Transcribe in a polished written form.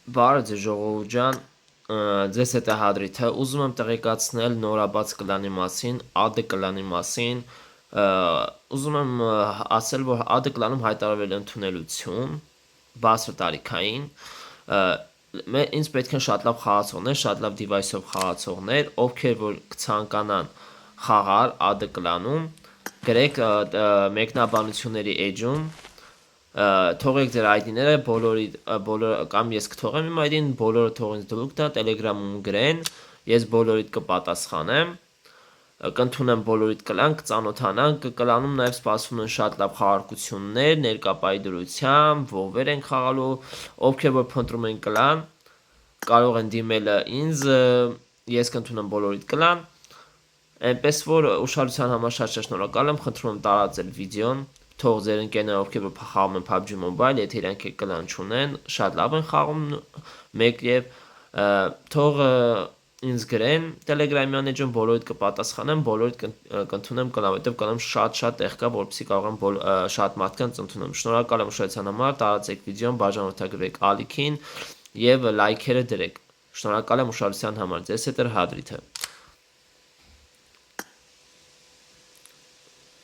Բարը ձեզ ժողովուրդ ջան, ձեզ հետ է Հադրիթը, ուզում եմ տեղեկացնել նորաբաց կլանի մասին, AD կլանի մասին, ուզում եմ ասել, որ AD կլանում հայտարարվել է ընդունելություն, բարձր տարիքային, ինձ պետք են շատ լավ խաղացողներ, շատ լավ device-ով խաղացողներ, ովքեր որ կցանկանան խաղալ AD կլանում, գրեք մեկնաբանությունների էջում, թողեք ձեր ID-ները, բոլորը կամ ես կթողեմ իմ ID-ն, բոլորը թող ինձ դուք տա, Telegram-ում գրեն, ես բոլորիդ կպատասխանեմ, կընդունեմ բոլորիդ կլան, կծանոթանանք, կլանում նաև սպասվում են շատ լավ խաղարկություններ, ներկա պայդրությամբ, ողբեր են խաղալու, ովքեր որ փնտրում են կլան, կարող են դիմել ինձ, ես կընդունեմ բոլորիդ կլան, այնպես որ ուշադրության համար շատ շնորհակալ եմ, խնդրում եմ տարածել վիդեոն, թող ձեր ընկերները ովքեր որ խաղում են PUBG Mobile, եթե իրանք կլան չունեն, շատ լավ են խաղում մեկ եւ թող ինձ գրեն Telegram-յան էջում, բոլորիդ կպատասխանեմ, բոլորիդ կընդունեմ կլան, որտեղ կլան շատ տեղ կա, որպեսզի կարողամ շատ մարդկանց ընդունել։ Շնորհակալ եմ ուշադրության համար, տարածեք վիդեոն, բաժանորդագրվեք ալիքին եւ լայքերը դրեք։ Շնորհակալ եմ ուշադրության համար։ Ձեզ հետ էր Հադրիթը։